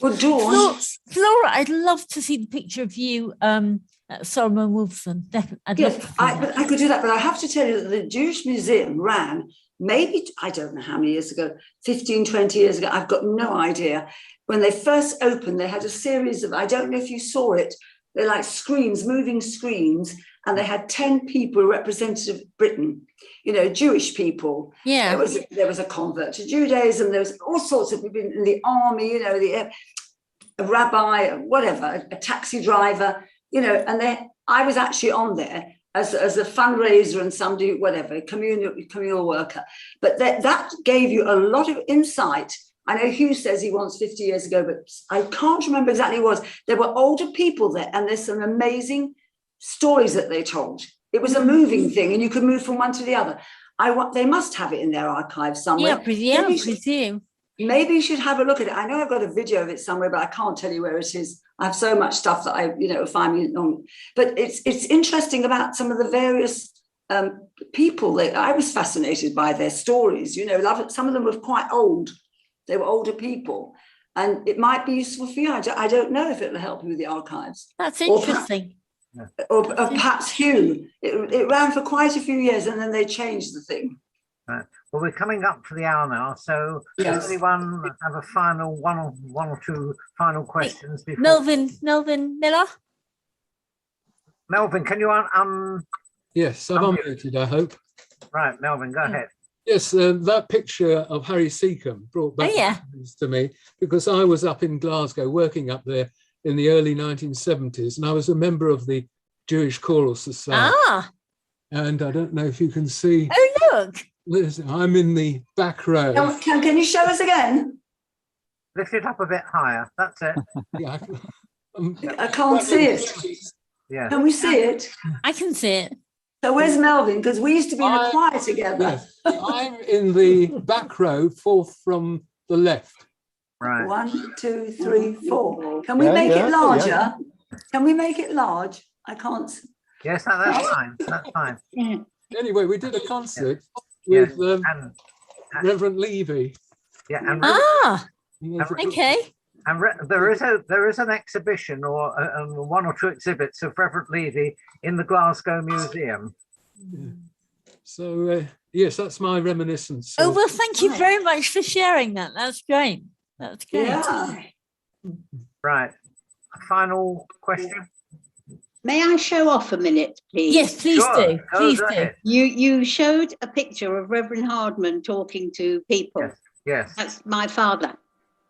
Well, Dawn,
Flora, I'd love to see the picture of you at Solomon Wolfson. Definitely,
I could do that, but I have to tell you that the Jewish Museum ran maybe, I don't know how many years ago, 15, 20 years ago, I've got no idea. When they first opened, they had a series of, I don't know if you saw it, they're like screens, moving screens, and they had 10 people representative of Britain, Jewish people.
Yeah.
There was a convert to Judaism, there was all sorts of people in the army, a rabbi, whatever, a taxi driver, and I was actually on there as a fundraiser and somebody, whatever, communal worker. But that gave you a lot of insight. I know Hugh says he wants 50 years ago, but I can't remember exactly what it was. There were older people there, and there's some amazing stories that they told. It was a moving thing, and you could move from one to the other. They must have it in their archives somewhere.
Yeah, I presume.
Maybe you should have a look at it. I know I've got a video of it somewhere, but I can't tell you where it is. I have so much stuff that I, find on. But it's interesting about some of the various people. I was fascinated by their stories. Some of them were quite old. They were older people, and it might be useful for you. I don't know if it will help you with the archives.
That's interesting.
Or perhaps Hugh. It ran for quite a few years, and then they changed the thing.
Right. Well, we're coming up to the hour now, so does anyone have a final one or two final questions? Before?
Melvin Miller.
Melvin, can you
Yes, I'm unmuted, I hope.
Right, Melvin, go ahead.
Yes, that picture of Harry Seacombe brought back memories to me, because I was up in Glasgow working up there in the early 1970s, and I was a member of the Jewish Choral Society. And I don't know if you can see.
Oh, look.
Listen, I'm in the back row.
Can you show us again?
Lift it up a bit higher. That's it.
Yeah,
I can't see it.
Yeah.
Can we see it?
I can see it.
So where's Melvin? Because we used to be in a choir together.
Yes, I'm in the back row, fourth from the left.
Right.
1, 2, 3, 4. Can we make it larger? Yeah. Can we make it large? I can't.
Yes, that's fine. That's fine.
Anyway, we did a concert with Reverend Levy.
Yeah. And
okay.
And there is an exhibition or one or two exhibits of Reverend Levy in the Glasgow Museum.
Yeah. So Yes, that's my reminiscence.
Oh, well, thank you very much for sharing that. That's great. That's great.
Yeah.
Right. A final question?
May I show off a minute, please?
Yes, please
Sure,
do.
go
Please do.
ahead.
You showed a picture of Reverend Hardman talking to people.
Yes.
That's my father.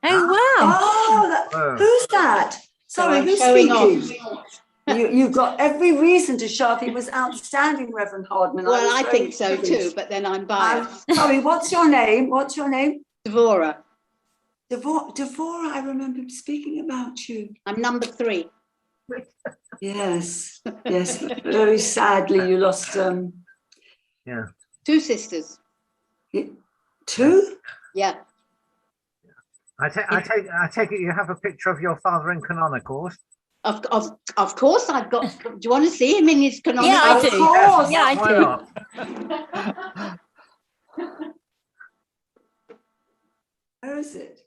Oh, wow.
Whoa.
Who's that? Sorry,
I'm
who's
showing
speaking?
off.
You've got every reason to show up. He was outstanding, Reverend Hardman.
Well,
was
I
very
think so
pleased.
too, but then I'm biased.
Sorry, what's your name? What's your name?
Devora,
Devora, I remember speaking about you.
I'm number 3.
Yes, yes. Very sadly, you lost
2 sisters.
2?
Yeah.
I take it you have a picture of your father in canonicals.
Of course I've got. Do you want to see him in his canonical?
Yeah, I do.
Of course.
Yeah, I
Why
do.
not?
Where is it?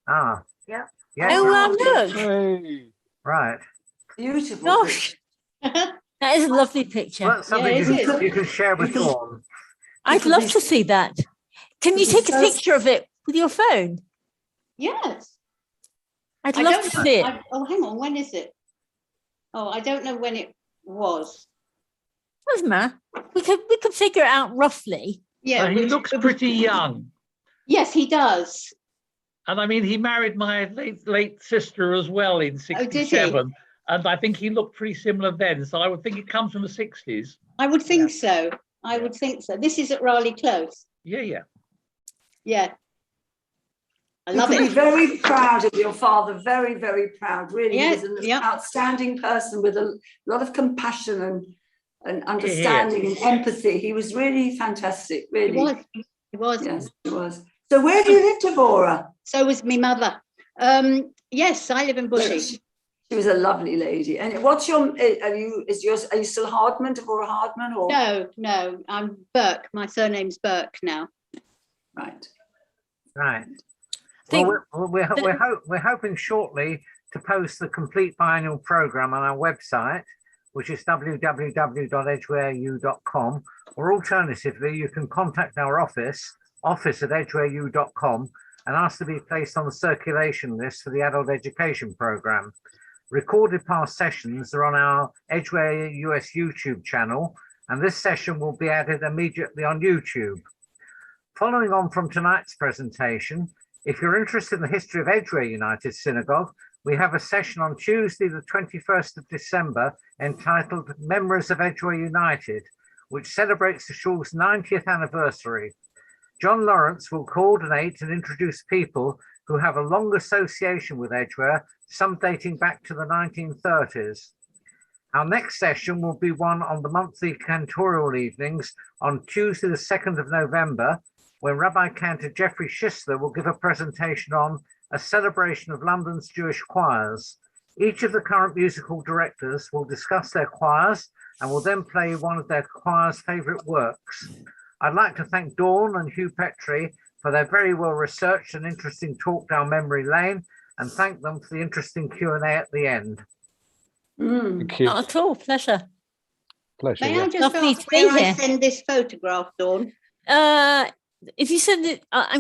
Ah.
Yeah.
Yes.
Oh, well, look.
Hey.
Right.
Beautiful.
Gosh, that is a lovely picture.
Well, something
Yeah,
you can share with Dawn.
I'd love to see that. Can you take a picture of it with your phone?
Yes.
I'd
I
love
don't
to
know.
see it.
Oh, hang on. When is it? Oh, I don't know when it was.
Doesn't matter. We could figure it out roughly.
Yeah.
He looks pretty young.
Yes, he does.
And I mean, he married my late sister as well in
Oh, did he?
67. And I think he looked pretty similar then. So I would think it comes from the 60s.
I would think so. I would think so. This is at Raleigh Close.
Yeah.
Yeah. I
You
love
can be
it.
very proud of your father, very, very proud. Really,
Yeah,
he was an
yeah.
outstanding person with a lot of compassion and understanding and empathy. He was really fantastic, really.
He was.
Yes, he was. So where do you live, Deborah?
So was my mother. Yes, I live in Bushey.
She was a lovely lady. And what's your? Are you still Hardman, Deborah Hardman, or
No, I'm Burke. My surname's Burke now.
right?
Right. Well, we're hoping shortly to post the complete biannual program on our website, which is www.edgwareu.com, or alternatively, you can contact our office at edgwareu.com, and ask to be placed on the circulation list for the adult education program. Recorded past sessions are on our Edgware US YouTube channel, and this session will be added immediately on YouTube. Following on from tonight's presentation, if you're interested in the history of Edgware United Synagogue, we have a session on Tuesday, the 21st of December, entitled Memories of Edgware United, which celebrates the shul's 90th anniversary. John Lawrence will coordinate and introduce people who have a long association with Edgware, some dating back to the 1930s. Our next session will be one on the monthly cantorial evenings on Tuesday, the 2nd of November, when Rabbi Cantor Jeffrey Schistler will give a presentation on a celebration of London's Jewish choirs. Each of the current musical directors will discuss their choirs and will then play one of their choir's favourite works. I'd like to thank Dawn and Hugh Petrie for their very well researched and interesting talk down memory lane, and thank them for the interesting Q&A at the end.
Thank you.
Not at all. Pleasure.
Pleasure.
May
Yeah.
I just
Lovely
ask
to be
where I
here.
send this photograph, Dawn?
If you send it,